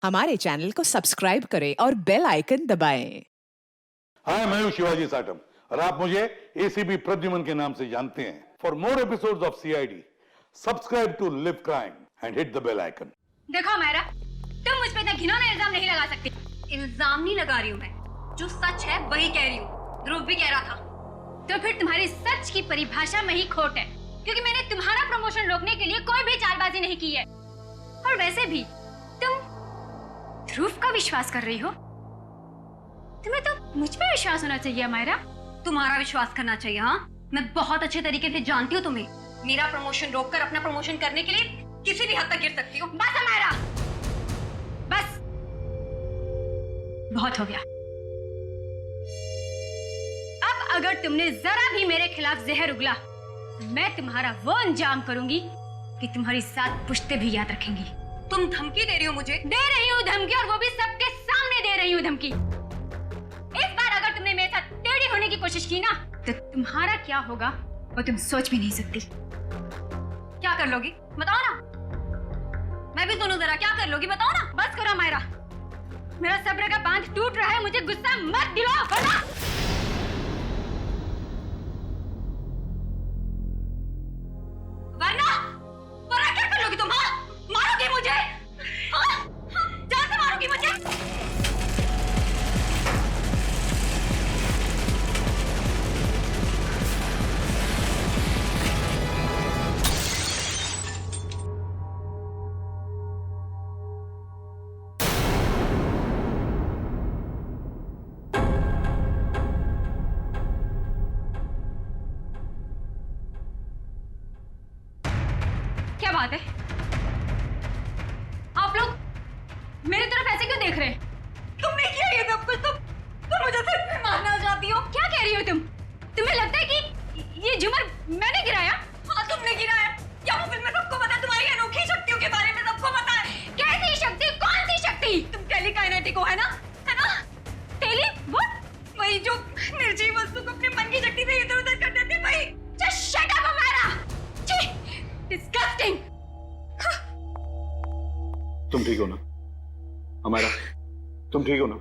हमारे चैनल को सब्सक्राइब करें और बेल आइकन दबाएं। हाय, मैं हूं शिवाजी साटम और आप मुझे एसीपी प्रद्युमन के नाम से जानते हैं। For more episodes of CID, subscribe to live crime and hit the bell icon. देखो मैरा, तुम मुझ पे इतना घिनौना इल्जाम नहीं लगा सकती। इल्जाम नहीं लगा रही हूँ मैं, जो सच है वही कह रही हूँ। ध्रुव भी कह रहा था। तो फिर तुम्हारी सच की परिभाषा में ही खोट है, क्योंकि मैंने तुम्हारा प्रमोशन रोकने के लिए कोई भी चालबाजी नहीं की है। और वैसे भी तुम ध्रुव का विश्वास कर रही हो। तुम्हें तो मुझ पे विश्वास होना चाहिए मायरा। तुम्हारा विश्वास करना चाहिए। हाँ, मैं बहुत अच्छे तरीके से जानती हूँ तुम्हें। मेरा प्रमोशन रोककर अपना प्रमोशन करने के लिए किसी भी हद तक गिर सकती हो। बस मायरा, बस बहुत हो गया। अब अगर तुमने जरा भी मेरे खिलाफ जहर उगला, तो मैं तुम्हारा वो अंजाम करूंगी कि तुम्हारी 7 पुश्तें भी याद रखेंगी। तुम धमकी दे रही हो मुझे? दे रही हूँ धमकी, और वो भी सबके सामने दे रही हूँ धमकी। इस बार अगर तुमने मेरे साथ टेढ़ी होने की कोशिश की ना, तो तुम्हारा क्या होगा वो तुम सोच भी नहीं सकती। क्या कर लोगी बताओ ना? मैं भी सुनूं जरा, क्या कर लोगी बताओ ना? बस करो मायरा, मेरा सब्र का बांध टूट रहा है। मुझे गुस्सा मत दिलाओ, वरना क्या कर लोगी तुम? हाँ, मारोगी मुझे? हाँ, जान से मारोगी मुझे? क्या बात है? आप लोग मेरी तरफ ऐसे क्यों देख रहे हैं? तुमने किया ये सब कुछ? तुम मुझे सिर्फ मारना चाहती हो? क्या कह रही हो तुम? तुम्हें लगता है कि ये झूमर मैंने गिराया? हाँ, तुमने गिराया। क्या वो फिल्म में सबको पता है? तुम्हारी अनोखी शक्तियों के बारे में सबको पता है। कैसी शक्ति? कौन सी शक्ति? तुम टेलीकाइनेटिक हो, है ना? है ना? Tele what? वही जो निर्जीव वस्तु को अपने मन की शक्ति से इधर उधर कर देते, वही। जस्ट शट अप हमारा। डिस्गस्टिंग। तुम ठीक हो ना हमारा? तुम ठीक हो ना?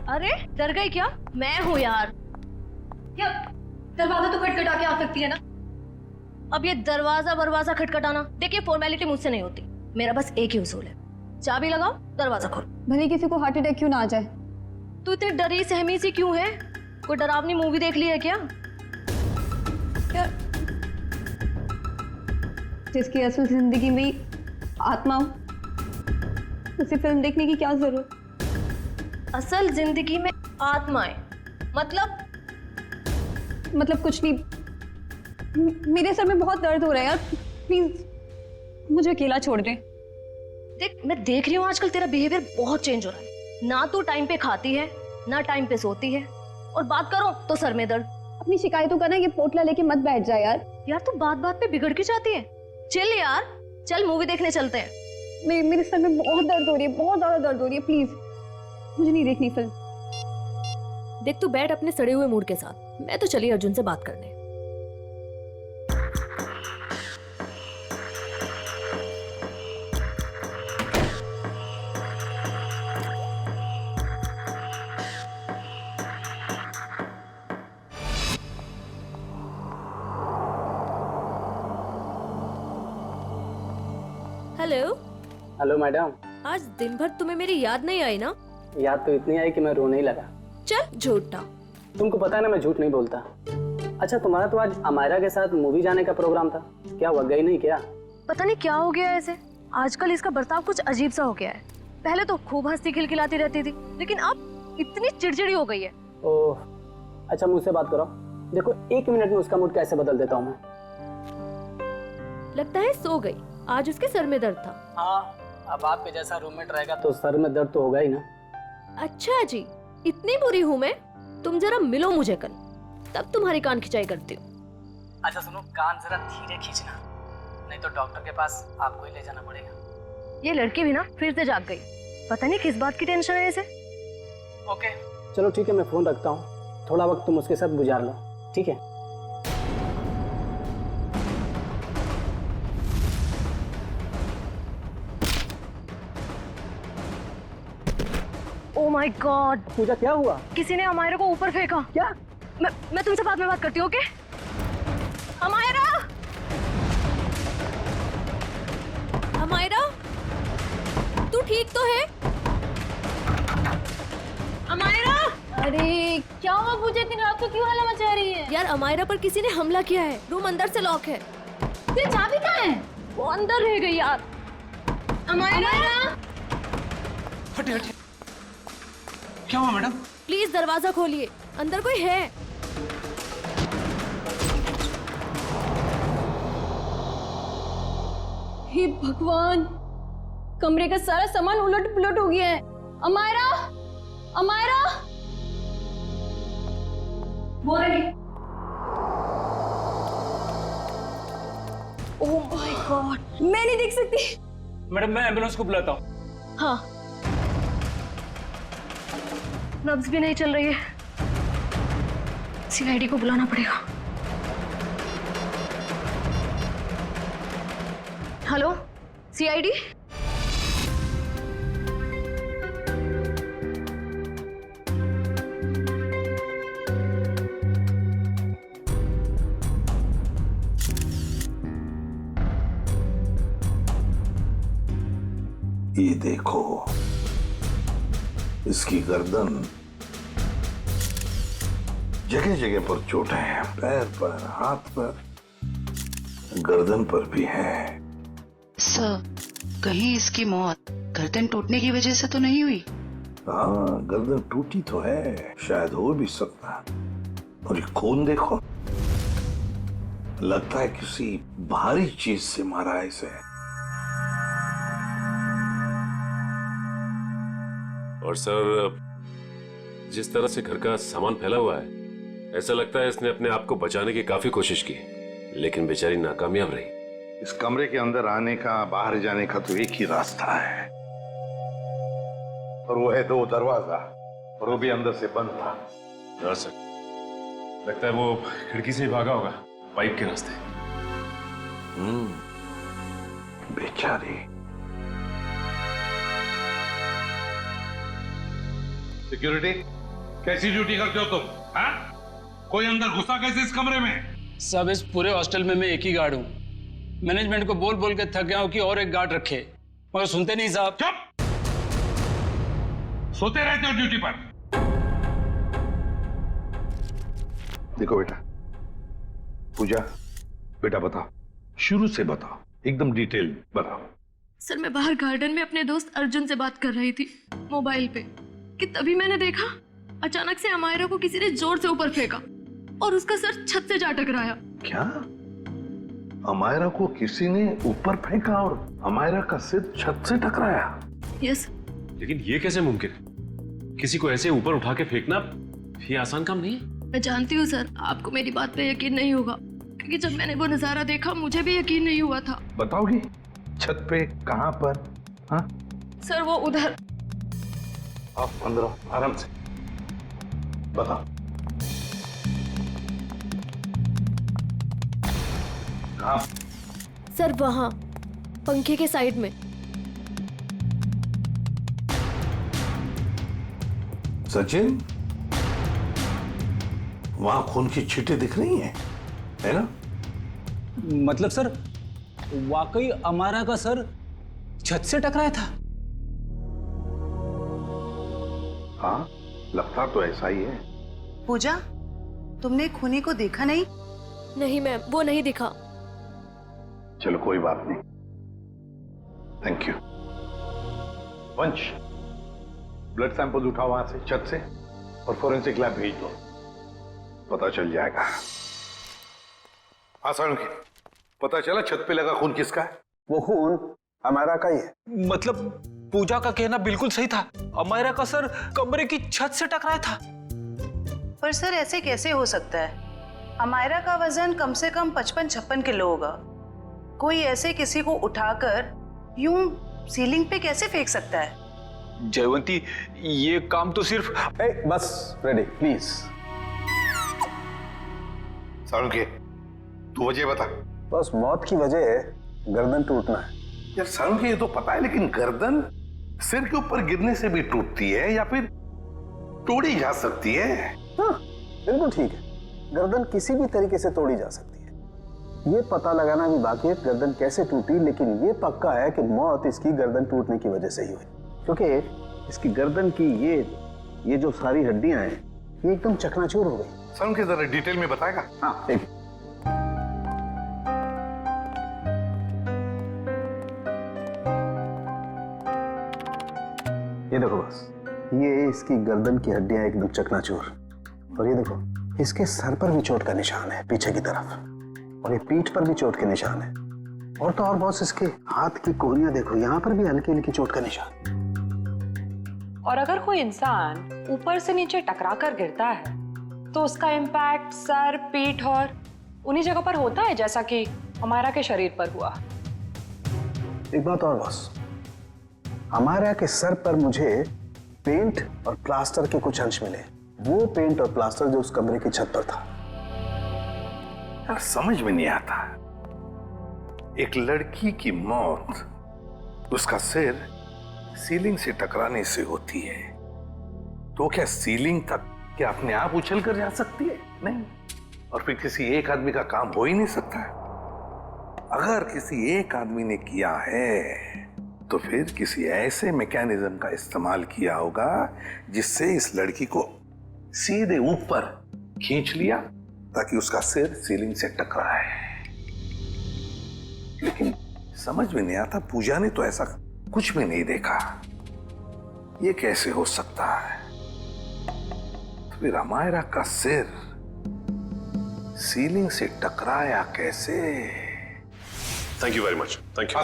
अरे डर गई क्या? मैं हूँ यार। क्या दरवाजा तो खटखटा के आ सकती है ना? अब ये दरवाजा खटखटाना, देखिए फॉर्मेलिटी मुझसे नहीं होती। मेरा बस एक ही उसूल है, चाबी लगाओ, दरवाजा खोलो। भले किसी को हार्ट अटैक क्यों ना आ जाए। तू इतनी डरी सहमी सी क्यों है? कोई डरावनी मूवी देख ली है क्या? जिसकी असल जिंदगी में ही आत्मा हो, उसे फिल्म देखने की क्या जरूरत? असल जिंदगी में आत्माएं मतलब कुछ नहीं। मेरे सर में बहुत दर्द हो रहा है यार, प्लीज मुझे अकेला छोड़ दे। देख, मैं देख रही हूँ आजकल तेरा बिहेवियर बहुत चेंज हो रहा है। ना तू टाइम पे खाती है, ना टाइम पे सोती है, और बात करो तो सर में दर्द। अपनी शिकायतों का ना ये पोटला लेके मत बैठ जा यार। यार तू बात बात पे बिगड़ के जाती है। चल यार, चल मूवी देखने चलते हैं। मेरे सर में बहुत दर्द हो रही है, बहुत ज्यादा दर्द हो रही है। प्लीज मुझे नहीं देखनी फिल्म। देख, तू बैठ अपने सड़े हुए मूड के साथ। मैं तो चली अर्जुन से बात करने। हेलो। Hello madam. आज दिन भर तुम्हें मेरी याद नहीं आई ना? याद तो इतनी आई कि मैं रोने ही लगा। चल झूठा। तुमको पता है ना मैं झूठ नहीं बोलता। अच्छा, तुम्हारा तो आज अमायरा के साथ मूवी जाने का प्रोग्राम था, क्या हुआ, गई नहीं क्या? पता नहीं क्या हो गया ऐसे, आजकल इसका बर्ताव कुछ अजीब सा हो गया है। पहले तो खूब हंसती खिलखिलाती रहती थी, लेकिन अब इतनी चिड़चिड़ी हो गई है। ओह, अच्छा मुझसे बात करो। देखो 1 मिनट में उसका मूड कैसे बदल देता हूँ मैं। लगता है सो गई। आज उसके सर में दर्द था। हाँ, अब आपके जैसा रूममेट रहेगा तो सर में दर्द तो होगा ही ना। अच्छा जी, इतनी बुरी हूँ मैं? तुम जरा मिलो मुझे कल, तब तुम्हारी कान खिंचाई करती हूँ। अच्छा सुनो, कान जरा धीरे खींचना, नहीं तो डॉक्टर के पास आपको ही ले जाना पड़ेगा। ये लड़की भी ना फिर से जाग गई, पता नहीं किस बात की टेंशन है इसे। ओके चलो ठीक है, मैं फोन रखता हूँ, थोड़ा वक्त तुम उसके साथ गुजार लो, ठीक है? ओ माय गॉड, पूजा क्या हुआ? किसी ने अमायरा को ऊपर फेंका। क्या? मैं तुमसे बाद में बात करती हूँ, ओके? अमायरा! अमायरा, तू ठीक तो है? अमायरा! अरे क्या हुआ पूजा, इतनी रात को क्यों हल्ला मचा रही है? यार अमायरा पर किसी ने हमला किया है, रूम अंदर से लॉक है। तेरी चाबी कहाँ है? वो अंदर रह गई यार। अमायरा! हटे हटे, क्या हुआ मैडम? प्लीज दरवाजा खोलिए, अंदर कोई है। हे भगवान, कमरे का सारा सामान उलट पुलट हो गया है। अमायरा! अमायरा! वो रही। ओह माय गॉड, मैं नहीं देख सकती। मैडम मैं एम्बुलेंस को बुलाता हूँ। हाँ, नब्ज भी नहीं चल रही है, सीआईडी को बुलाना पड़ेगा। Hello CID? ये देखो, इसकी गर्दन, जगह जगह पर चोटें हैं, पैर पर, हाथ पर, गर्दन पर भी है। सर, कहीं इसकी मौत गर्दन टूटने की वजह से तो नहीं हुई? हाँ, गर्दन टूटी तो है, शायद हो भी सकता है। और ये खून देखो, लगता है किसी भारी चीज से मारा है इसे। और सर, जिस तरह से घर का सामान फैला हुआ है, ऐसा लगता है इसने अपने आप को बचाने की काफी कोशिश की, लेकिन बेचारी नाकामयाब रही। इस कमरे के अंदर आने का, बाहर जाने का तो एक ही रास्ता है, और वो है दो दरवाजा, और वो भी अंदर से बंद था। हाँ सर, लगता है वो खिड़की से ही भागा होगा, पाइप के रास्ते। बेचारी। सिक्योरिटी, कैसी ड्यूटी करते हो तुम? हाँ? कोई अंदर घुसा कैसे इस कमरे में? सब इस पूरे हॉस्टल में मैं एक ही गार्ड हूँ। मैनेजमेंट को बोल बोल के थक गया हूँ कि और एक गार्ड रखे, मगर सुनते नहीं साहब। चुप! सोते रहते हो ड्यूटी पर। देखो बेटा, पूजा, बेटा बताओ, शुरू से बताओ, एकदम डिटेल बताओ। सर, मैं बाहर गार्डन में अपने दोस्त अर्जुन से बात कर रही थी मोबाइल पे, कि तभी मैंने देखा अचानक से अमायरा को किसी ने जोर से ऊपर फेंका और उसका सर छत से जा टकराया। क्या? अमायरा को किसी ने ऊपर फेंका और अमायरा का सिर छत से टकराया? यस। लेकिन ये कैसे मुमकिन है? किसी को ऐसे ऊपर उठा के फेंकना ये आसान काम नहीं है। मैं जानती हूँ सर, आपको मेरी बात पे यकीन नहीं होगा, क्योंकि जब मैंने वो नजारा देखा मुझे भी यकीन नहीं हुआ था। बताओगी छत पे कहां पर? हाँ सर, वो उधर। आप अंदर आओ, आराम से बताओ। कहां? सर वहां, पंखे के साइड में। सचिन, वहां खून की छींटें दिख रही हैं, है ना? मतलब सर, वाकई अमायरा का सर छत से टकराया था? हाँ, लगता तो ऐसा ही है। पूजा, तुमने खूनी को देखा नहीं? नहीं मैम, वो नहीं दिखा। चलो कोई बात नहीं, थैंक यू। वंश, ब्लड सैंपल उठाओ वहां से, छत से, और फोरेंसिक लैब भेज दो, पता चल जाएगा। आसान की, पता चला छत पे लगा खून किसका है? वो खून अमायरा का ही है। मतलब पूजा का कहना बिल्कुल सही था, अमायरा का सर कमरे की छत से टकराया था। पर सर, ऐसे कैसे हो सकता है? अमायरा का वजन कम से कम 55-56 किलो होगा। कोई ऐसे किसी को उठाकर यूं सीलिंग पे कैसे फेंक सकता है? जयवंती, ये काम तो सिर्फ बस रेडी प्लीज। सारुण के तू वजह बता। बस मौत की वजह गर्दन टूटना है। यार सारुण के ये तो पता है, लेकिन गर्दन सिर के ऊपर गिरने से भी टूटती है या फिर तोड़ी जा सकती है? हाँ बिल्कुल ठीक है, गर्दन किसी भी तरीके से तोड़ी जा सकती है। ये पता लगाना भी बाकी है गर्दन कैसे टूटी, लेकिन ये पक्का है कि मौत इसकी गर्दन टूटने की वजह से ही हुई, क्योंकि इसकी गर्दन की ये जो सारी हड्डियां हैं ये एकदम चकनाचूर हो गई। सारुण के जरा डिटेल में बताएगा? हाँ एक ये देखो, बस ये इसकी गर्दन की हड्डियां एकदम चकनाचूर, और ये देखो इसके सर पर भी चोट का निशान है पीछे की तरफ, और ये पीठ पर भी चोट के निशान है, और तो और बॉस इसके हाथ की कोहनियां देखो, यहाँ पर भी हल्की हल्की चोट का निशान। और अगर कोई इंसान ऊपर से नीचे टकरा कर गिरता है तो उसका इम्पैक्ट सर, पीठ और उन्हीं जगह पर होता है जैसा कि हमारा के शरीर पर हुआ। एक बात और बॉस, हमारा के सर पर मुझे पेंट और प्लास्टर के कुछ अंश मिले, वो पेंट और प्लास्टर जो उस कमरे की छत पर था। यार समझ में नहीं आता, एक लड़की की मौत उसका सिर सीलिंग से टकराने से होती है, तो क्या सीलिंग तक क्या अपने आप उछल कर जा सकती है? नहीं। और फिर किसी एक आदमी का काम हो ही नहीं सकता है। अगर किसी एक आदमी ने किया है तो फिर किसी ऐसे मैकेनिज्म का इस्तेमाल किया होगा जिससे इस लड़की को सीधे ऊपर खींच लिया ताकि उसका सिर सीलिंग से टकराए। लेकिन समझ में नहीं आता, पूजा ने तो ऐसा कुछ भी नहीं देखा, ये कैसे हो सकता है? तो फिर अमायरा का सिर सीलिंग से टकराया कैसे? Thank you very much. Thank you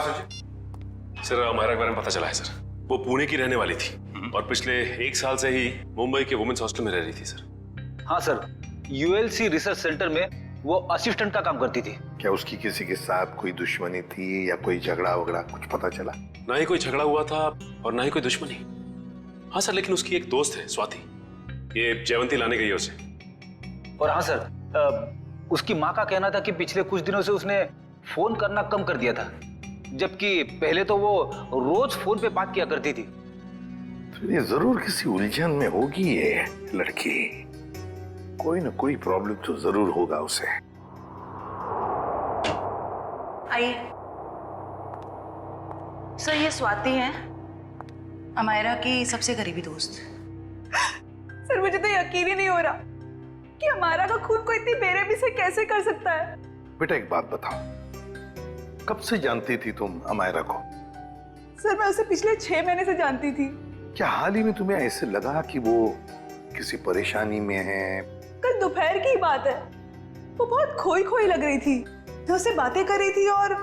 sir. हमारा के बारे में पता चला है सर, वो पुणे की रहने वाली थी और पिछले 1 साल से ही मुंबई के वुमेन्स हॉस्टल में रह रही थी सर। हाँ सर, यूएलसी रिसर्च सेंटर में वो असिस्टेंट का काम करती थी। क्या उसकी किसी के साथ कोई दुश्मनी थी या कोई झगड़ा वगड़ा कुछ पता चला? ना ही कोई झगड़ा हुआ था और ना ही कोई दुश्मनी। हाँ सर, लेकिन उसकी एक दोस्त है स्वाति, ये जयवंती लाने गई है उसे। और हाँ सर, उसकी माँ का कहना था कि पिछले कुछ दिनों से उसने फोन करना कम कर दिया था, जबकि पहले तो वो रोज फोन पे बात किया करती थी। तो ये जरूर किसी उलझन में होगी ये लड़की, कोई ना कोई प्रॉब्लम तो जरूर होगा उसे। आइए सर, ये स्वाति हैं, अमायरा की सबसे करीबी दोस्त। सर मुझे तो यकीन ही नहीं हो रहा कि हमारा का खून कोई इतनी बेरहमी से कैसे कर सकता है। बेटा एक बात बताओ, कब से जानती थी तुम अमायरा को? सर मैं उसे पिछले 6 महीने से जानती थी। क्या हाल ही में तुम्हें ऐसे लगा कि वो किसी परेशानी में है? कल दोपहर की बात है, वो बहुत खोई खोई लग रही थी, मैं उससे बातें कर रही थी और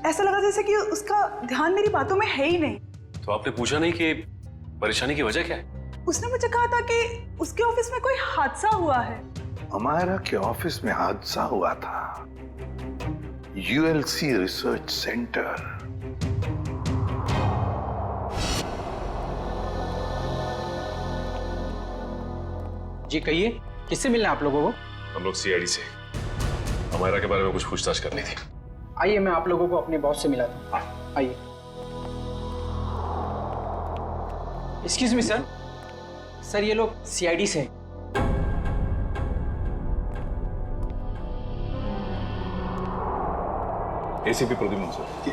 ऐसा लगा जैसे कि उसका ध्यान मेरी बातों में है ही नहीं। तो आपने पूछा नहीं कि परेशानी की वजह क्या है? उसने मुझे कहा था कि उसके ऑफिस में कोई हादसा हुआ है। अमायरा के ऑफिस में हादसा हुआ था? ULC research centre. जी कहिए, किससे मिलना है आप लोगों को? हम लोग सीआईडी से अमायरा के बारे में कुछ पूछताछ करनी थी। आइए मैं आप लोगों को अपने बॉस से मिलाता हूँ। आइए। एक्सक्यूज मी सर, सर ये लोग सीआईडी से। ACP Pradyuman sir.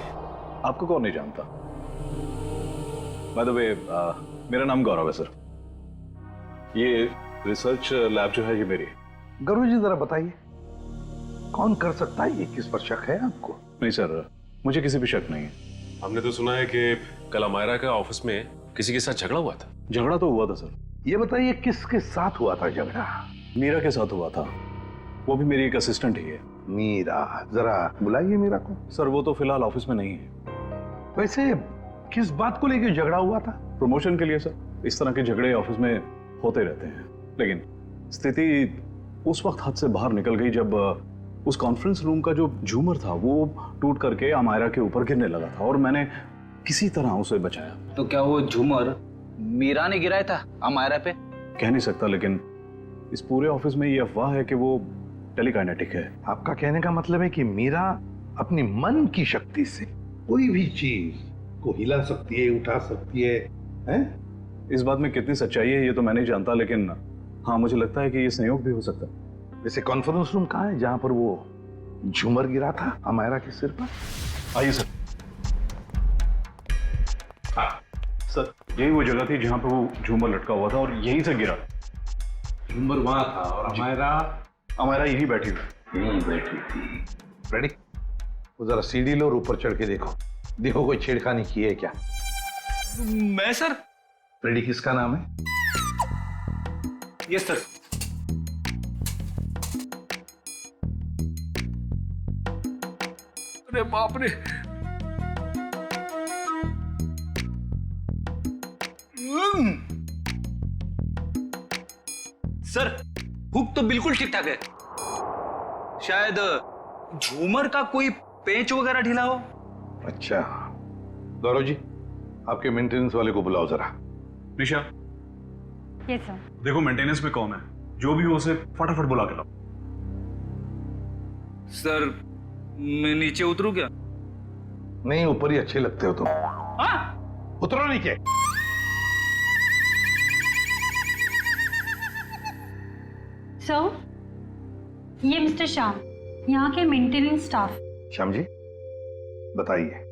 आपको कौन नहीं जानता? बाय द वे मेरा नाम गौरव है सर। ये रिसर्च लैब जो है ये मेरी। गौरव जी जरा बताइए, कौन कर सकता है ये? किस पर शक है आपको? नहीं सर, मुझे किसी भी शक नहीं है। हमने तो सुना है कि कल अमायरा का ऑफिस में किसी के साथ झगड़ा हुआ था। झगड़ा तो हुआ था सर। ये बताइए किसके साथ हुआ था झगड़ा? मीरा के साथ हुआ था, वो भी मेरी एक असिस्टेंट ही है। मीरा, जरा बुलाइए मीरा को। सर वो तो फिलहाल ऑफिस में नहीं है। वैसे किस बात को लेकर झगड़ा हुआ था? प्रमोशन के लिए सर। इस तरह के झगड़े ऑफिस में होते रहते हैं, लेकिन स्थिति उस वक्त हाथ से बाहर निकल गई जब उस कॉन्फ्रेंस रूम का जो झूमर था वो टूट करके अमायरा के ऊपर गिरने लगा था और मैंने किसी तरह उसे बचाया। तो क्या वो झूमर मीरा ने गिराया था अमायरा पे? कह नहीं सकता, लेकिन इस पूरे ऑफिस में ये अफवाह है कि वो टेलीकाइनेटिक है। आपका कहने का मतलब है कि मीरा अपनी मन की शक्ति से कोई भी चीज को हिला सकती है, उठा सकती है, हैं? इस बात में कितनी सच्चाई है ये तो मैं नहीं जानता, लेकिन हाँ मुझे लगता है कि ये संयोग भी हो सकता है। वैसे कॉन्फ्रेंस रूम कहाँ है जहां पर वो झूमर गिरा था अमायरा के सिर पर? आइए सर। हाँ सर, यही वो जगह थी जहां पर वो झूमर लटका हुआ था और यहीं से गिरा। झूमर वहां था और अमायरा यहीं बैठी हुई। यहीं बैठी थी। रेडी? वो जरा सीढ़ी लो और ऊपर चढ़ के देखो, देखो कोई छेड़खानी की है क्या। मैं सर? रेडी किसका नाम है? Yes sir. अरे बाप रे, सर हुक तो बिल्कुल ठीक ठाक है, शायद झूमर का कोई पेंच वगैरह ढीला हो। अच्छा, गौरव जी आपके मेंटेनेंस वाले को बुलाओ जरा। निशा, यस सर। देखो मेंटेनेंस में कौन है, जो भी हो उसे फटाफट बुला के लाओ। सर मैं नीचे उतरूं क्या? नहीं, ऊपर ही अच्छे लगते हो तुम। हाँ? उतरो नीचे। सर, ये मिस्टर श्याम, यहाँ के मेंटेनेंस स्टाफ। श्याम जी बताइए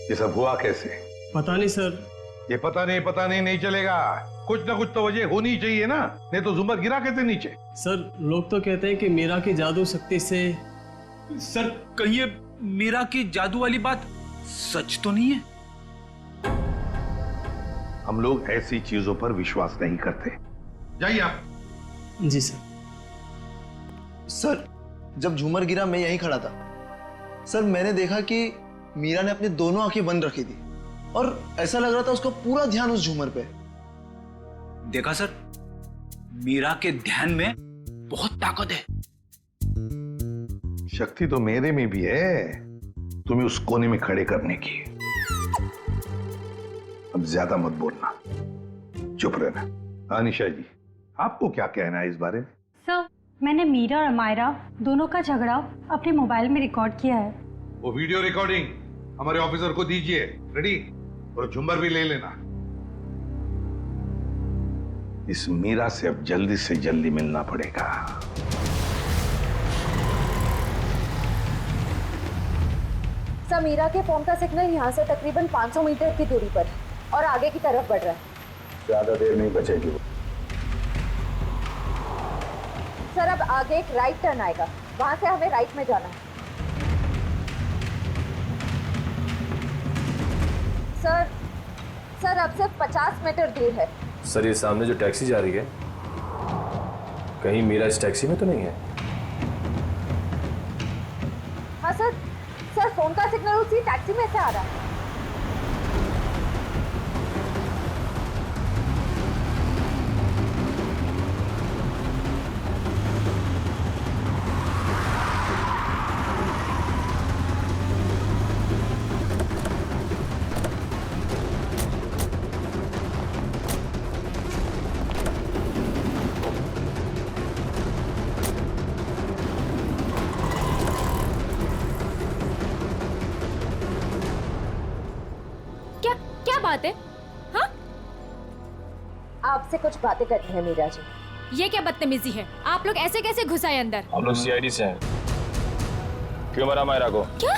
ये सब हुआ कैसे? पता नहीं सर। ये पता नहीं नहीं चलेगा, कुछ ना कुछ तो वजह होनी चाहिए ना, नहीं तो झूमर गिरा कैसे नीचे? सर लोग तो कहते हैं कि मीरा की जादू शक्ति से। सर कहिए मीरा की जादू वाली बात सच तो नहीं है? हम लोग ऐसी चीजों पर विश्वास नहीं करते। जाइए आप। जी सर। सर जब झूमर गिरा मैं यहीं खड़ा था सर, मैंने देखा कि मीरा ने अपनी दोनों आंखें बंद रखी थी और ऐसा लग रहा था उसका पूरा ध्यान उस झूमर पे। देखा सर, मीरा के ध्यान में बहुत ताकत है। शक्ति तो मेरे में भी है तुम्हें उस कोने में खड़े करने की। अब ज्यादा मत बोलना, चुप रहना। अनिशा जी आपको क्या कहना है इस बारे में? सर, मैंने मीरा और अमायरा दोनों का झगड़ा अपने मोबाइल में रिकॉर्ड किया है। वो वीडियो रिकॉर्डिंग हमारे ऑफिसर को दीजिए। रेडी? और झुम्बर भी ले लेना। इस मीरा से अब जल्दी से जल्दी मिलना पड़ेगा। सर मीरा के फोन का सिग्नल यहाँ से तकरीबन 500 मीटर की दूरी पर है और आगे की तरफ बढ़ रहा है। ज्यादा देर नहीं बचेगी। सर अब आगे एक राइट टर्न आएगा, वहां से हमें राइट में जाना है। सर अब सिर्फ 50 मीटर दूर है। सर ये सामने जो टैक्सी जा रही है, कहीं मीरा इस टैक्सी में तो नहीं है? हाँ सर फोन का सिग्नल उसी टैक्सी में से आ रहा है। क्या बात है? हाँ? आपसे कुछ बातें करनी है मीरा जी। ये क्या बदतमीजी है? आप लोग ऐसे कैसे घुस आए अंदर? हम लोग सीआईडी से हैं। क्यों मरा अमायरा को? क्या?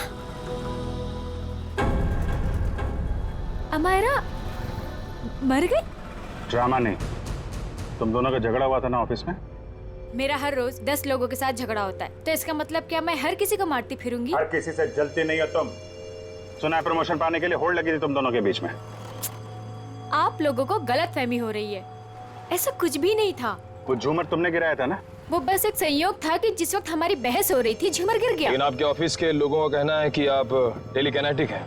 अमायरा मर गई? ड्रामा नहीं, तुम दोनों का झगड़ा हुआ था ना ऑफिस में। मेरा हर रोज 10 लोगों के साथ झगड़ा होता है, तो इसका मतलब क्या मैं हर किसी को मारती फिरूंगी? हर किसी से जलती नहीं हो तुम। सुना है प्रमोशन पाने के लिए होड़ लगी थी तुम दोनों के बीच में। आप लोगों को गलतफहमी हो रही है, ऐसा कुछ भी नहीं था। वो झूमर तुमने गिराया था ना? वो बस एक संयोग था कि जिस वक्त हमारी बहस हो रही थी झूमर गिर गया। लेकिन आपके ऑफिस के लोगों का कहना है कि आप टेलीकिनेटिक हैं,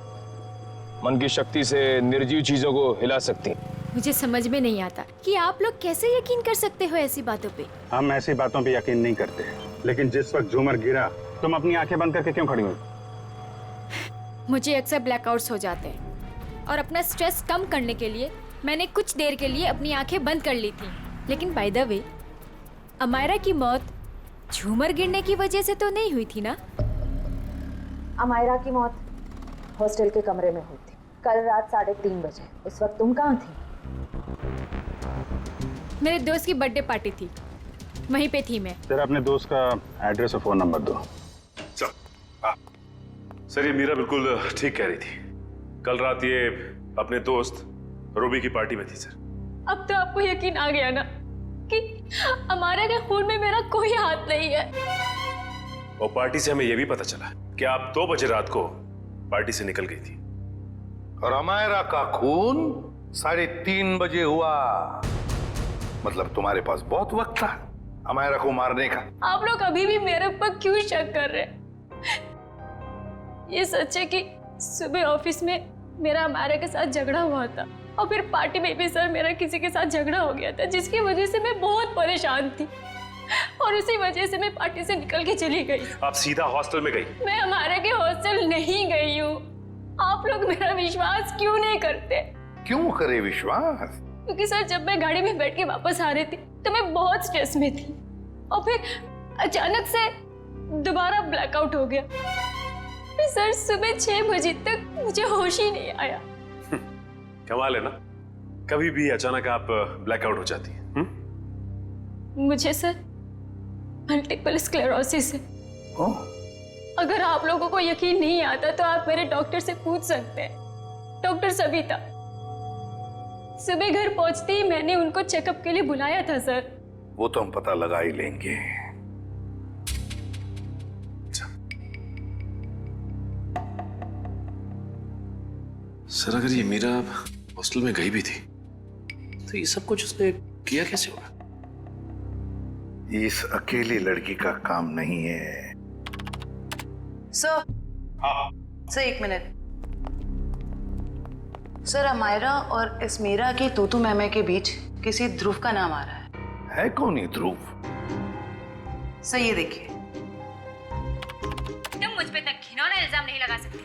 मन की शक्ति से निर्जीव चीजों को हिला सकती। मुझे समझ में नहीं आता कि आप लोग कैसे यकीन कर सकते हो ऐसी बातों पे। हम ऐसी बातों पे यकीन नहीं करते, लेकिन जिस वक्त झूमर गिरा तुम अपनी आंखें बंद करके क्यों खड़ी हुई? मुझे अक्सर ब्लैकआउट्स हो जाते हैं और अपना स्ट्रेस कम करने के लिए मैंने कुछ देर के लिए अपनी आंखें बंद कर ली थी। लेकिन बाय द वे, अमायरा की मौत झूमर गिरने की वजह से तो नहीं हुई थी ना? अमायरा की मौत हॉस्टल के कमरे में हुई थी कल रात 3:30 बजे। उस वक्त तुम कहाँ थी? मेरे दोस्त की बर्थडे पार्टी थी, वहीं पे थी मैं। सर अपने दोस्त का एड्रेस और फोन नंबर दो। सर ये मीरा बिल्कुल ठीक कह रही थी। कल रात ये अपने दोस्त रूबी की पार्टी में थी सर। अब तो आपको यकीन आ गया ना कि अमायरा के खून में मेरा कोई हाथ नहीं है। और पार्टी से हमें यह भी पता चला कि आप 2 बजे रात को पार्टी से निकल गई थी। और अमायरा का खून 3:30 बजे हुआ। मतलब तुम्हारे पास बहुत वक्त था अमायरा को मारने का। आप लोग अभी भी मेरे ऊपर क्यों शक कर रहे हैं? ये सच है कि सुबह ऑफिस में मेरा अमायरा के साथ झगड़ा हुआ था और फिर पार्टी में भी सर मेरा किसी के साथ झगड़ा हो गया था, जिसकी वजह से मैं बहुत परेशान थी और उसी वजह से मैं पार्टी से निकल के चली गई। आप सीधा हॉस्टल में गई? मैं अमायरा के हॉस्टल नहीं गई हूँ। आप लोग मेरा विश्वास क्यों नहीं करते? क्यों करे विश्वास? क्योंकि सर जब मैं गाड़ी में बैठ के वापस आ रही थी तो मैं बहुत स्ट्रेस में थी और फिर अचानक से दोबारा ब्लैकआउट हो गया। फिर सर सुबह 6 बजे तक मुझे होश ही नहीं आया। कमाल है ना, कभी भी अचानक आप ब्लैकआउट हो जाती हैं। मुझे सर मल्टीपल स्क्लेरोसिस है। अगर आप लोगों को यकीन नहीं आता तो आप मेरे डॉक्टर से पूछ सकते हैं, डॉक्टर सविता। सुबह घर पहुंचते ही मैंने उनको चेकअप के लिए बुलाया था सर। वो तो हम पता लगा ही लेंगे। सर अगर ये मीरा हॉस्टल में गई भी थी तो ये सब कुछ उसने किया कैसे होगा? इस अकेली लड़की का काम नहीं है। सर सर 1 मिनट। सर अमायरा और इस मीरा की तूतू मैमे के बीच किसी ध्रुव का नाम आ रहा है कौन ये ध्रुव? सर ये देखिए। तुम मुझ पे तक घिनौना इल्जाम नहीं लगा सकती।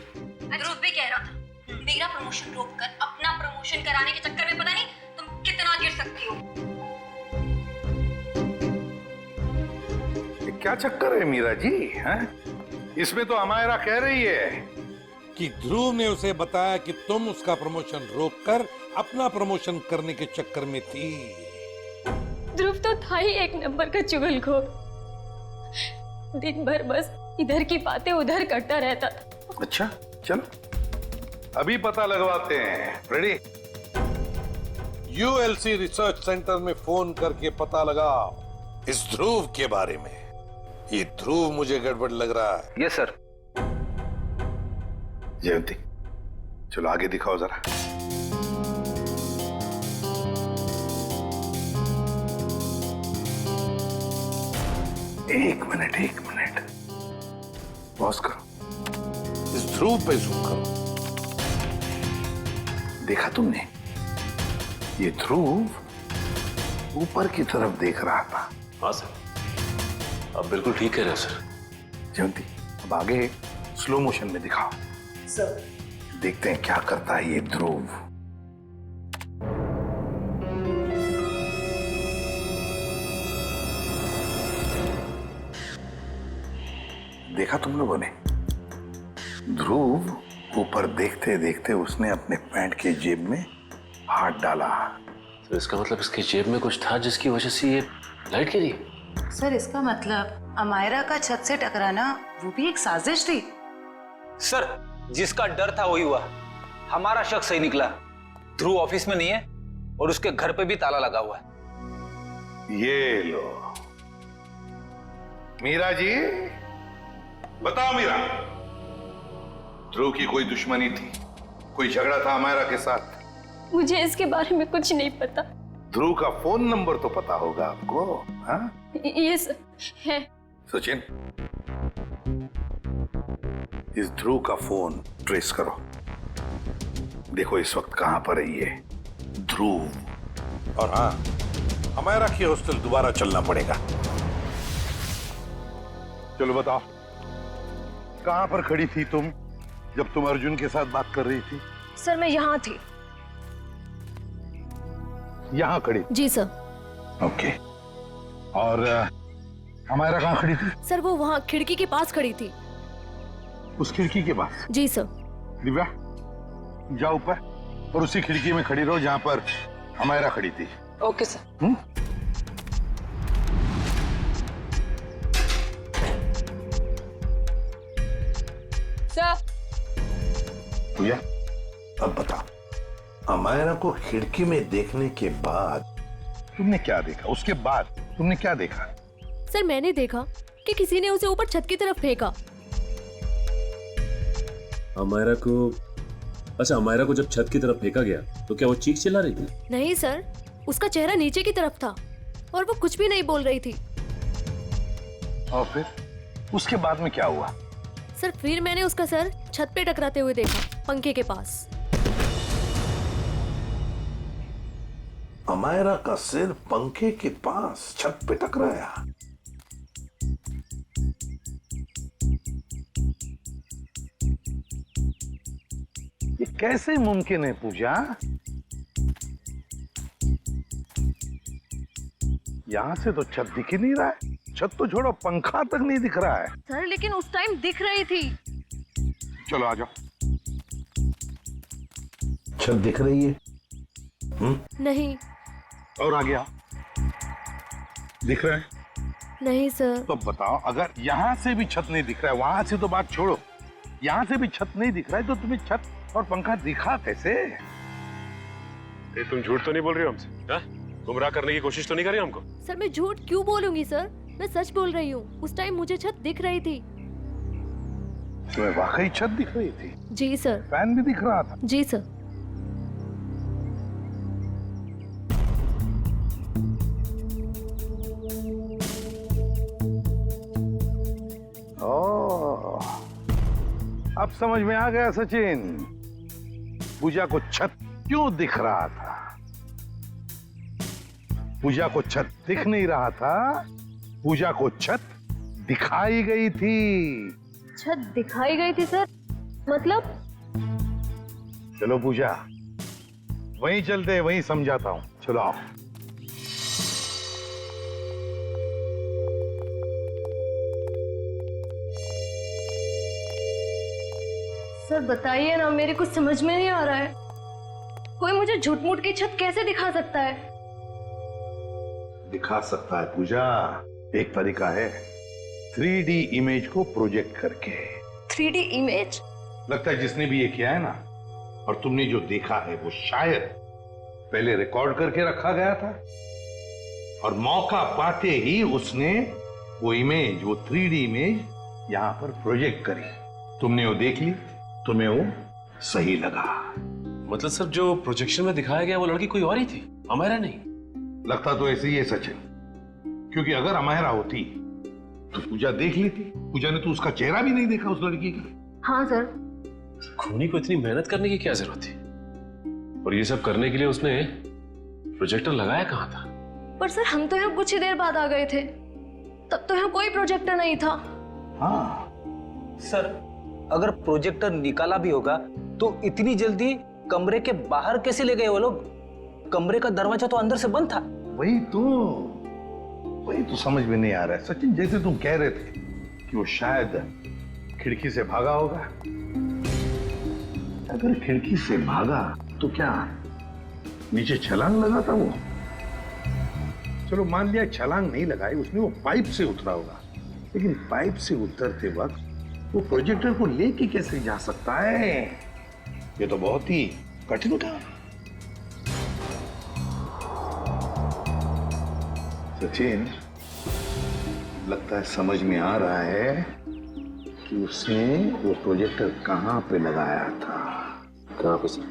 ध्रुव भी कह रहा था मेरा प्रमोशन रोककर अपना प्रमोशन कराने के चक्कर में पता नहीं तुम कितना गिर सकती हो। ये क्या चक्कर है मीरा जी? हैं? इसमें तो अमायरा कह रही है कि ध्रुव ने उसे बताया कि तुम उसका प्रमोशन रोककर अपना प्रमोशन करने के चक्कर में थी। ध्रुव तो था ही एक नंबर का चुगलखोर। दिन भर बस इधर की बातें उधर करता रहता था। अच्छा चल अभी पता लगवाते हैं। रेडी? यूएलसी रिसर्च सेंटर में फोन करके पता लगाओ इस ध्रुव के बारे में। ये ध्रुव मुझे गड़बड़ लग रहा है। Yes sir. जयंती चलो आगे दिखाओ जरा। एक मिनट पॉज करो। इस ध्रुव पे जूम करो। देखा तुमने? ये ध्रुव ऊपर की तरफ देख रहा था। हाँ सर, आप बिल्कुल ठीक कह रहे हो सर। जयंती अब आगे स्लो मोशन में दिखाओ। सर देखते हैं क्या करता है ये ध्रुव। देखा तुम लोगों ने? ध्रुव ऊपर देखते देखते उसने अपने पैंट के जेब में हाथ डाला। तो इसका मतलब इसकी जेब में कुछ था जिसकी वजह से ये लाइट गिरी। सर इसका मतलब अमायरा का छत से टकराना वो भी एक साजिश थी। सर जिसका डर था वही हुआ। हमारा शक सही निकला। ध्रुव ऑफिस में नहीं है और उसके घर पे भी ताला लगा हुआ है। ये लो मीरा जी, बताओ मीरा, ध्रुव की कोई दुश्मनी थी? कोई झगड़ा था अमायरा के साथ? मुझे इसके बारे में कुछ नहीं पता। ध्रुव का फोन नंबर तो पता होगा आपको? हाँ? यस है। सचिन इस ध्रुव का फोन ट्रेस करो। देखो इस वक्त कहां पर है ये ध्रुव। और हाँ, अमायरा की हॉस्टल दोबारा चलना पड़ेगा। चलो बताओ कहां पर खड़ी थी तुम जब तुम अर्जुन के साथ बात कर रही थी? सर मैं यहाँ थी। यहां खड़ी? जी सर। ओके। और हमारा कहाँ खड़ी थी? सर वो वहाँ खिड़की के पास खड़ी थी। उस खिड़की के पास? जी सर। दिव्या जाओ ऊपर और उसी खिड़की में खड़ी रहो जहाँ पर हमारा खड़ी थी। Okay sir. सर। भैया अब बता, अमायरा को खिड़की में देखने के बाद तुमने क्या देखा? उसके बाद तुमने क्या देखा? सर मैंने देखा कि किसी ने उसे ऊपर छत की तरफ फेंका। अमायरा को, अच्छा अमायरा को जब छत की तरफ फेंका गया तो क्या वो चीख चिल्ला रही थी? नहीं सर, उसका चेहरा नीचे की तरफ था और वो कुछ भी नहीं बोल रही थी। और फिर उसके बाद में क्या हुआ? सर फिर मैंने उसका सर छत पे टकराते हुए देखा, पंखे के पास। अमायरा का सिर पंखे के पास छत पे टकराया। ये कैसे मुमकिन है पूजा? यहाँ से तो छत दिख ही नहीं रहा है। छत तो छोड़ो, पंखा तक नहीं दिख रहा है। सर लेकिन उस टाइम दिख रही थी। चलो आ जाओ। छत दिख रही है? नहीं। और आ गया? दिख रहा है? नहीं सर। तो बताओ, अगर यहाँ से भी छत नहीं दिख रहा है, वहां से तो बात छोड़ो, यहाँ से भी छत नहीं दिख रहा है, तो तुम्हें छत और पंखा दिखा कैसे? तुम झूठ तो नहीं बोल रही हो हमसे? हाँ? गुमराह करने की कोशिश तो नहीं कर रही हमको? सर मैं झूठ क्यों बोलूंगी सर, मैं सच बोल रही हूँ। उस टाइम मुझे छत दिख रही थी। तुम्हें वाकई छत दिख रही थी? जी सर। फैन भी दिख रहा था? जी सर। ओह, अब समझ में आ गया सचिन, पूजा को छत क्यों दिख रहा था। पूजा को छत दिख नहीं रहा था, पूजा को छत दिखाई गई थी। छत दिखाई गई थी सर? मतलब? चलो पूजा, वहीं चलते, वहीं समझाता हूं। चलो आओ। सर बताइए ना, मेरे कुछ समझ में नहीं आ रहा है। कोई मुझे झूठ मूठ की छत कैसे दिखा सकता है? दिखा सकता है पूजा, एक तरीका है, 3D इमेज को प्रोजेक्ट करके। 3D image? लगता है जिसने भी ये किया है ना, और तुमने जो देखा है वो शायद पहले रिकॉर्ड करके रखा गया था, और मौका पाते ही उसने वो इमेज, वो 3D इमेज यहां पर प्रोजेक्ट करी। तुमने वो देख ली, तुम्हें वो सही लगा। मतलब सर जो प्रोजेक्शन में दिखाया गया वो लड़की कोई और ही थी, अमायरा नहीं? लगता तो ऐसे ही है सचिन, क्योंकि अगर अमायरा होती तो पूजा देख लेती। पूजा ने तो उसका चेहरा भी नहीं देखा उस लड़की का। हाँ सर। खूनी को इतनी मेहनत करने की क्या जरूरत थी? और ये सब करने के लिए उसने प्रोजेक्टर लगाया कहाँ था? पर सर हम तो यहाँ कुछ ही देर बाद आ गए थे, तब तो यहाँ कोई प्रोजेक्टर नहीं था। हाँ सर, अगर प्रोजेक्टर निकाला भी होगा तो इतनी जल्दी कमरे के बाहर कैसे ले गए वो लोग? कमरे का दरवाजा तो अंदर से बंद था। वही तो समझ में नहीं आ रहा है सचिन। जैसे तुम कह रहे थे कि वो शायद खिड़की से भागा होगा, अगर खिड़की से भागा तो क्या नीचे छलांग लगा था वो? चलो मान लिया छलांग नहीं लगाई उसने, वो पाइप से उतरा होगा, लेकिन पाइप से उतरते वक्त वो प्रोजेक्टर को लेके कैसे जा सकता है? ये तो बहुत ही कठिन काम है सचिन। लगता है समझ में आ रहा है कि उसने वो प्रोजेक्टर कहां पे लगाया था। कहां पे सर?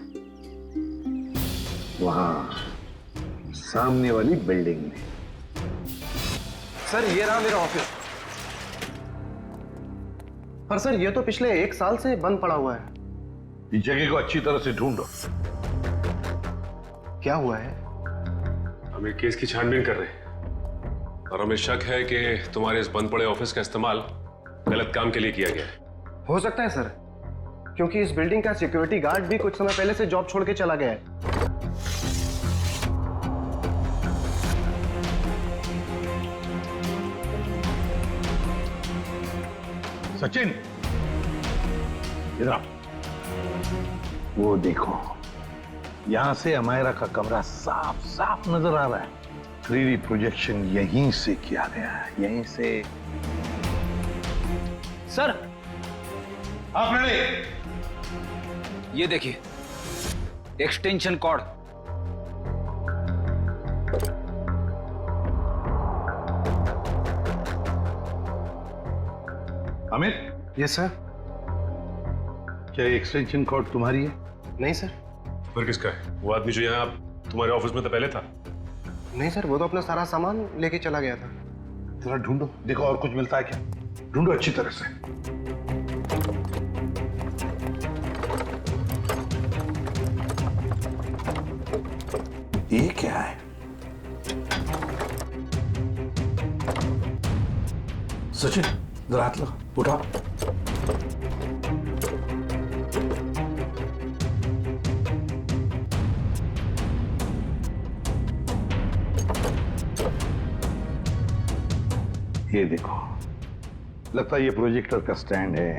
वहां सामने वाली बिल्डिंग में। सर ये रहा मेरा ऑफिस। पर सर ये तो पिछले 1 साल से बंद पड़ा हुआ है। इस जगह को अच्छी तरह से ढूंढो। क्या हुआ है? हम एक केस की छानबीन कर रहे हैं और हमें शक है कि तुम्हारे इस बंद पड़े ऑफिस का इस्तेमाल गलत काम के लिए किया गया है। हो सकता है सर, क्योंकि इस बिल्डिंग का सिक्योरिटी गार्ड भी कुछ समय पहले से जॉब छोड़ के चला गया है। सचिन, इधर आओ। वो देखो, यहां से अमायरा का कमरा साफ साफ नजर आ रहा है। 3D प्रोजेक्शन यहीं से किया गया है, यहीं से। सर, आप रेडी? ये देखिए, extension cord. Amit. Yes sir. क्या एक्सटेंशन कॉर्ड तुम्हारी है? नहीं सर। फिर किसका है? वो आदमी जो यहाँ तुम्हारे ऑफिस में तो पहले था। नहीं सर, वो तो अपना सारा सामान लेके चला गया था। जरा ढूंढो, देखो और कुछ मिलता है क्या। ढूंढो अच्छी तरह से। ये क्या है? सचिन, जरा हाथ लो, उठाओ। ये देखो, लगता है ये प्रोजेक्टर का स्टैंड है।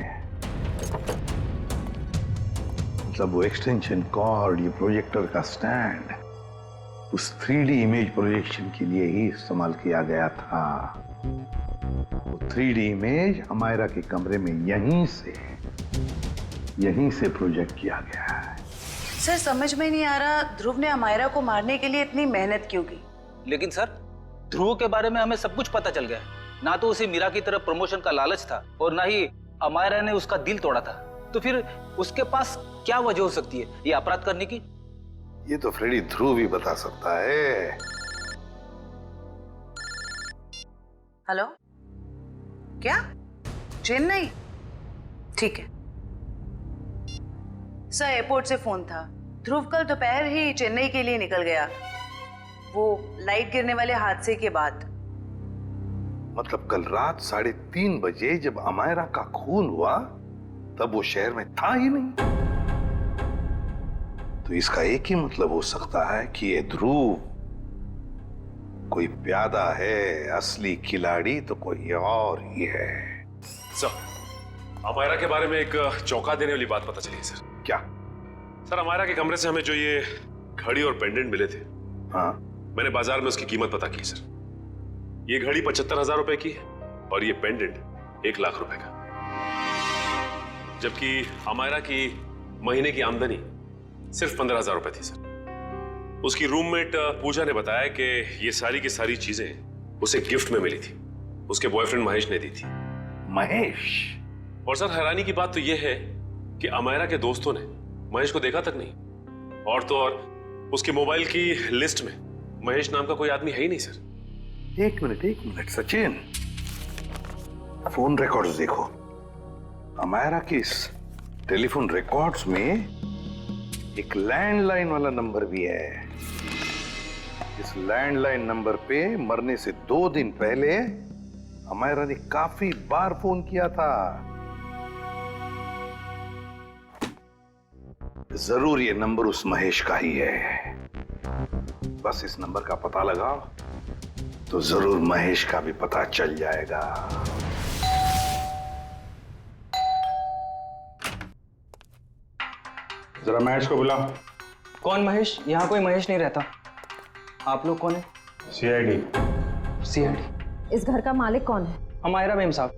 मतलब वो एक्सटेंशन कॉर्ड, ये प्रोजेक्टर का स्टैंड उस 3D इमेज प्रोजेक्शन के लिए ही इस्तेमाल किया गया था। वो 3D इमेज अमायरा के कमरे में यहीं से प्रोजेक्ट किया गया है। सर समझ में नहीं आ रहा, ध्रुव ने अमायरा को मारने के लिए इतनी मेहनत क्यों की? लेकिन सर, ध्रुव के बारे में हमें सब कुछ पता चल गया। ना तो उसे मीरा की तरफ प्रमोशन का लालच था और ना ही अमायरा ने उसका दिल तोड़ा था। तो फिर उसके पास क्या वजह हो सकती है ये अपराध करने की? ये तो फ्रेडी ध्रुव ही बता सकता है। हेलो, क्या? चेन्नई? ठीक है सर, एयरपोर्ट से फोन था। ध्रुव कल दोपहर ही चेन्नई के लिए निकल गया, वो लाइट गिरने वाले हादसे के बाद। मतलब कल रात 3:30 बजे जब अमायरा का खून हुआ तब वो शहर में था ही नहीं। तो इसका एक ही मतलब हो सकता है कि ये ध्रुव कोई प्यादा है, असली खिलाड़ी तो कोई और ही है। सर, अमायरा के बारे में एक चौंका देने वाली बात पता चली है सर। क्या? सर, अमायरा के कमरे से हमें जो ये घड़ी और पेंडेंट मिले थे, हाँ, मैंने बाजार में उसकी कीमत पता की सर। ये घड़ी 75,000 रुपए की है और ये पेंडेंट 1 लाख रुपए का। जबकि अमायरा की महीने की आमदनी सिर्फ 15,000 रुपए थी सर। उसकी रूममेट पूजा ने बताया कि ये सारी की सारी चीजें उसे गिफ्ट में मिली थी, उसके बॉयफ्रेंड महेश ने दी थी। महेश? और सर, हैरानी की बात तो यह है कि अमायरा के दोस्तों ने महेश को देखा तक नहीं, और तो और उसके मोबाइल की लिस्ट में महेश नाम का कोई आदमी है ही नहीं सर। एक मिनट सचिन, फोन रिकॉर्ड्स देखो। अमायरा के इस टेलीफोन रिकॉर्ड्स में एक लैंडलाइन वाला नंबर भी है। इस लैंडलाइन नंबर पे मरने से 2 दिन पहले अमायरा ने काफी बार फोन किया था। जरूर ये नंबर उस महेश का ही है। बस इस नंबर का पता लगाओ तो जरूर महेश का भी पता चल जाएगा। जरा महेश को बुला। कौन महेश? यहाँ कोई महेश नहीं रहता। आप लोग कौन है? सीआईडी। इस घर का मालिक कौन है? अमायरा मेम साहब।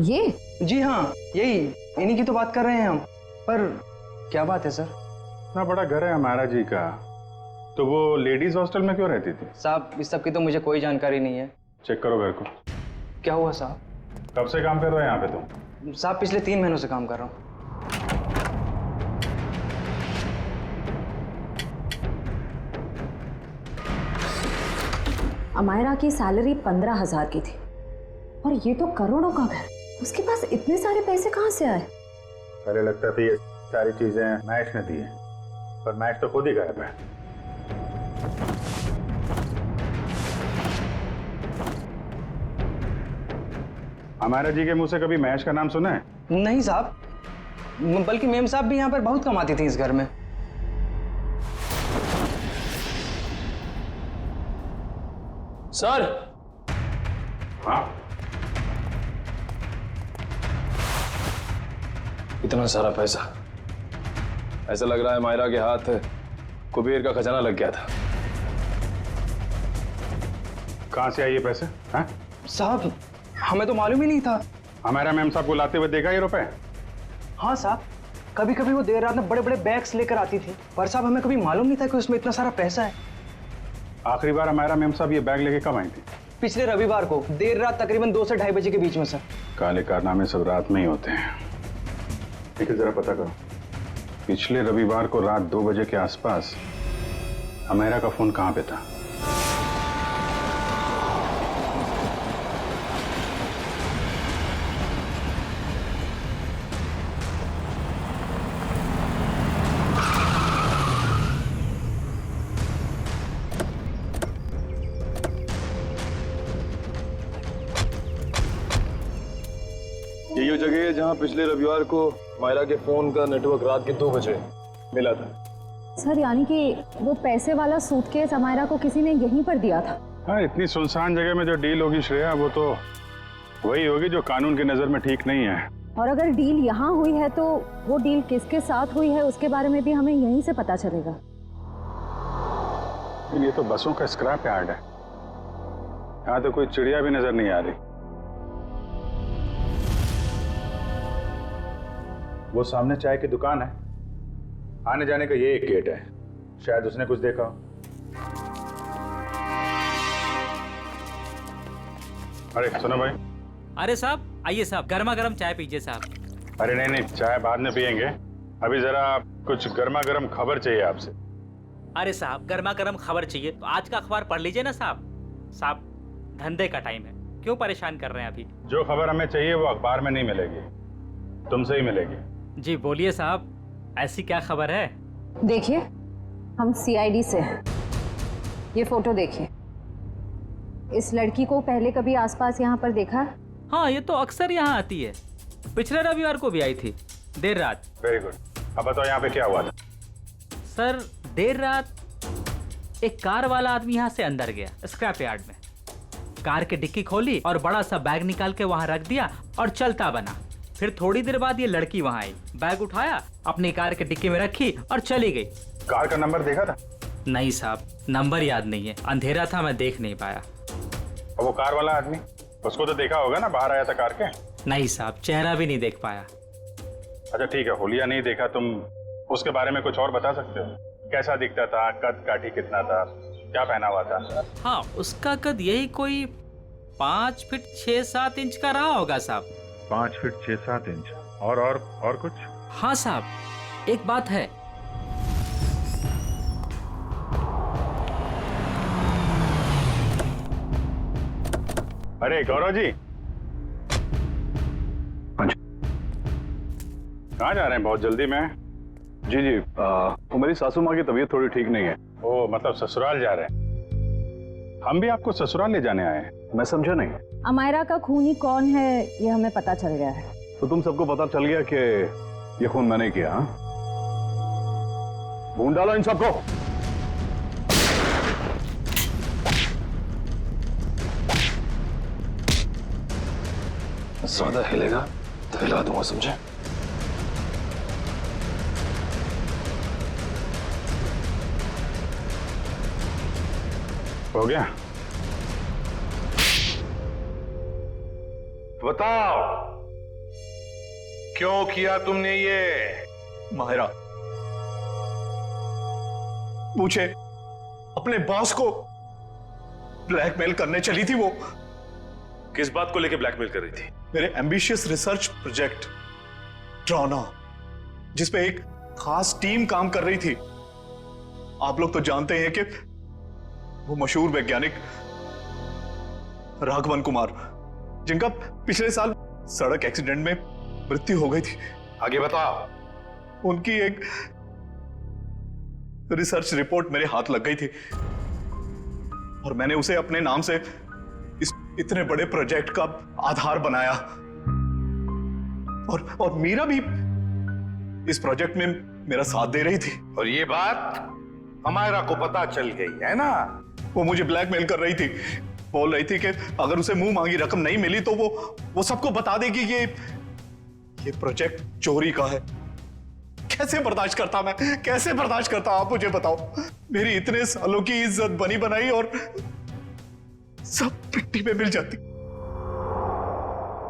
ये? जी हाँ, यही, इन्हीं की तो बात कर रहे हैं हम। पर क्या बात है सर? इतना बड़ा घर है अमायरा जी का, तो वो लेडीज हॉस्टल में क्यों रहती थी? साहब, इस सब की तो मुझे कोई जानकारी नहीं है। चेक करो घर को। क्या हुआ साहब? कब से काम कर रहे हो यहाँ पे तुम? साहब, पिछले 3 महीनों से काम कर रहा हूँ। अमायरा की सैलरी 15,000 की थी और ये तो करोड़ों का घर। उसके पास इतने सारे पैसे कहाँ से आए? पहले लगता था ये सारी चीजें महेश ने दी है, पर महेश तो खुद ही गायब है। अमायरा जी के मुंह से कभी महेश का नाम सुना है? नहीं साहब, बल्कि मेम साहब भी यहाँ पर बहुत कमाती थी इस घर में। सर, हाँ, इतना सारा पैसा, ऐसा लग रहा है मायरा के हाथ कुबेर का खजाना लग गया था। कहाँ से आए ये पैसे? हैं? साहब हमें तो मालूम ही नहीं था। हमारा मैम साहब को लाते हुए देखा ये रुपए? हाँ साहब, कभी कभी वो देर रात में बड़े बड़े बैग्स लेकर आती थी, पर साहब हमें कभी मालूम नहीं था कि उसमें इतना सारा पैसा है। आखिरी बार हमारा मैम साहब ये बैग लेके कब आई थी? पिछले रविवार को देर रात तकरीबन 2 से 2:30 बजे के बीच में सर। काले कारनामे सब रात में ही होते हैं। लेकिन जरा पता करो, पिछले रविवार को रात 2 बजे के आसपास अमेरा का फोन कहाँ पे था? यही वो जगह है जहां पिछले रविवार को मायरा के फोन का नेटवर्क रात के 2 बजे मिला था। सर यानी कि वो पैसे वाला सूटकेस अमायरा को किसी ने यहीं पर दिया था? हाँ, इतनी सुनसान जगह में जो डील होगी श्रेया, वो तो वही होगी जो कानून की नजर में ठीक नहीं है। और अगर डील यहाँ हुई है तो वो डील किसके साथ हुई है उसके बारे में भी हमें यहीं से पता चलेगा। ये तो बसों का स्क्रैप यार्ड है, यहाँ तो कोई चिड़िया भी नजर नहीं आ रही। वो सामने चाय की दुकान है, आने जाने का ये एक गेट है, शायद उसने कुछ देखा हो। अरे सुनो भाई। अरे साहब आइए साहब, गर्मा गर्म चाय पीजिए साहब। अरे नहीं नहीं, चाय बाद में पियेंगे, अभी जरा कुछ गर्मा गर्म खबर चाहिए आपसे। अरे साहब गर्मा गर्म खबर चाहिए तो आज का अखबार पढ़ लीजिए ना साहब। साहब धंधे का टाइम है, क्यों परेशान कर रहे हैं अभी? जो खबर हमें चाहिए वो अखबार में नहीं मिलेगी, तुमसे ही मिलेगी। जी बोलिए साहब, ऐसी क्या खबर है? देखिए, हम CID से हैं। ये फोटो देखिए, इस लड़की को पहले कभी आसपास यहाँ पर देखा है? हाँ, ये तो अक्सर यहाँ आती है, पिछले रविवार को भी आई थी देर रात। वेरी गुड, अब बताओ यहाँ पे क्या हुआ था? सर देर रात एक कार वाला आदमी यहाँ से अंदर गया स्क्रैप यार्ड में, कार की डिक्की खोली और बड़ा सा बैग निकाल के वहां रख दिया और चलता बना। फिर थोड़ी देर बाद ये लड़की वहां आई, बैग उठाया, अपनी कार की डिक्की में रखी और चली गई। कार का नंबर देखा था? नहीं साहब, नंबर याद नहीं है, अंधेरा था, मैं देख नहीं पाया। और वो कार वाला आदमी, उसको तो देखा होगा ना, बाहर आया था कार के? नहीं साहब, चेहरा भी नहीं देख पाया। अच्छा ठीक है, होलिया नहीं देखा, तुम उसके बारे में कुछ और बता सकते हो? कैसा दिखता था, कद काठी कितना था, क्या पहना हुआ था? हाँ, उसका कद यही कोई 5 फीट 6-7 इंच का रहा होगा साहब। 5 फीट 6-7 इंच। और कुछ? हाँ साहब, एक बात है। अरे गौरव जी, कहाँ जा रहे हैं बहुत जल्दी में? जी जी, वो मेरी सासू माँ की तबीयत थोड़ी ठीक नहीं है। ओ मतलब ससुराल जा रहे हैं? हम भी आपको ससुराल ले जाने आए हैं। मैं समझा नहीं। अमायरा का खूनी कौन है ये हमें पता चल गया है। तो तुम सबको पता चल गया कि ये खून मैंने किया? हाँ, ढूंढ डालो इन सबको। ज्यादा हिलेगा तो हिला दूंगा, समझे? हो गया? बताओ क्यों किया तुमने ये? माहिरा पूछे, अपने बॉस को ब्लैकमेल करने चली थी वो। किस बात को लेकर ब्लैकमेल कर रही थी? मेरे एम्बिशियस रिसर्च प्रोजेक्ट ड्रोना, जिसपे एक खास टीम काम कर रही थी। आप लोग तो जानते हैं कि वो मशहूर वैज्ञानिक राघवन कुमार, जिनका पिछले साल सड़क एक्सीडेंट में मृत्यु हो गई थी। आगे बताओ। उनकी एक रिसर्च रिपोर्ट मेरे हाथ लग गई थी और मैंने उसे अपने नाम से इस इतने बड़े प्रोजेक्ट का आधार बनाया। और मीरा भी इस प्रोजेक्ट में मेरा साथ दे रही थी। और ये बात अमायरा को पता चल गई है ना? वो मुझे ब्लैकमेल कर रही थी बोल रही थी कि अगर उसे मुंह मांगी रकम नहीं मिली तो वो सबको बता देगी कि ये प्रोजेक्ट चोरी का है। कैसे बर्दाश्त करता मैं, कैसे बर्दाश्त करता, आप मुझे बताओ। मेरी इतने सालों की इज्जत बनी बनाई और सब मिट्टी में मिल जाती।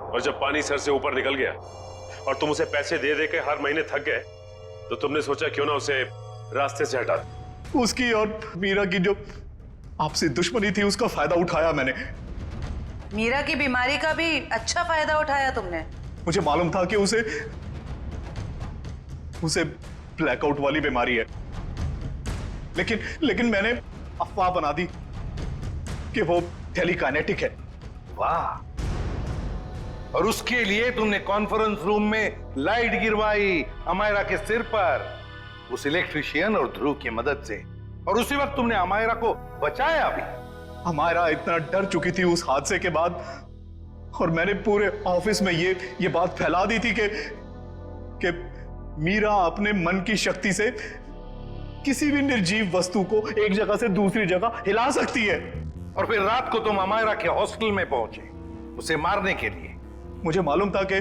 और जब पानी सर से ऊपर निकल गया और तुम उसे पैसे दे दे के हर महीने थक गए तो तुमने सोचा क्यों ना उसे रास्ते से हटा दो। उसकी और मीरा की जो आपसे दुश्मनी थी उसका फायदा उठाया मैंने। मीरा की बीमारी का भी अच्छा फायदा उठाया तुमने। मुझे मालूम था कि उसे ब्लैकआउट वाली बीमारी है, लेकिन मैंने अफवाह बना दी कि वो टेलीकाइनेटिक है। वाह, और उसके लिए तुमने कॉन्फ्रेंस रूम में लाइट गिरवाई अमायरा के सिर पर, उस इलेक्ट्रिशियन और ध्रुव की मदद से, और उसी वक्त तुमने अमायरा को बचाया भी। अमायरा इतना डर चुकी थी उस हादसे के बाद, और मैंने पूरे ऑफिस में ये बात फैला दी थी कि मीरा अपने मन की शक्ति से किसी भी निर्जीव वस्तु को एक जगह से दूसरी जगह हिला सकती है। और फिर रात को तुम अमायरा के हॉस्टल में पहुंचे उसे मारने के लिए। मुझे मालूम था कि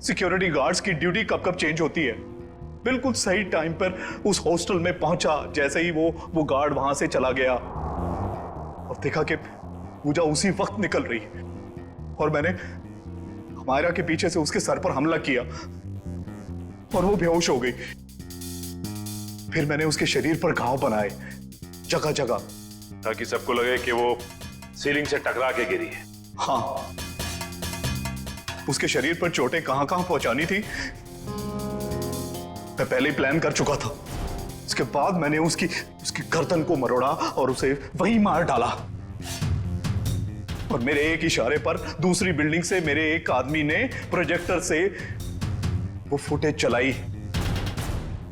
सिक्योरिटी गार्ड्स की ड्यूटी कब कब चेंज होती है। बिल्कुल सही टाइम पर उस हॉस्टल में पहुंचा। जैसे ही वो गार्ड वहां से चला गया और देखा कि पूजा उसी वक्त निकल रही है, और मैंने अमायरा के पीछे से उसके सर पर हमला किया और वो बेहोश हो गई। फिर मैंने उसके शरीर पर घाव बनाए जगह जगह, ताकि सबको लगे कि वो सीलिंग से टकरा के गिरी है। हाँ, उसके शरीर पर चोटें कहां कहां पहुंचानी थी मैं पहले ही प्लान कर चुका था। उसके बाद मैंने उसकी गर्दन को मरोड़ा और उसे वहीं मार डाला। और मेरे एक इशारे पर दूसरी बिल्डिंग से मेरे एक आदमी ने प्रोजेक्टर से वो फुटेज चलाई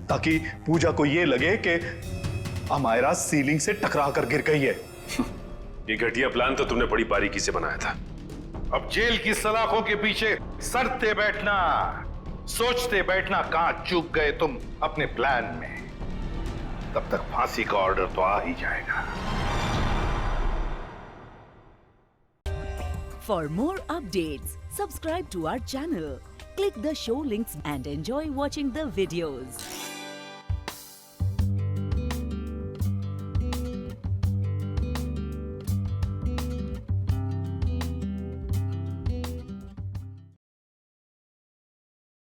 ताकि पूजा को ये लगे कि अमायरा सीलिंग से टकरा कर गिर गई है। ये घटिया प्लान तो तुमने बड़ी बारीकी से बनाया था। अब जेल की सलाखों के पीछे सरते बैठना, सोचते बैठना कहां चूक गए तुम अपने प्लान में। तब तक फांसी का ऑर्डर तो आ ही जाएगा। For more updates, subscribe to our channel, click the show links and enjoy watching the videos.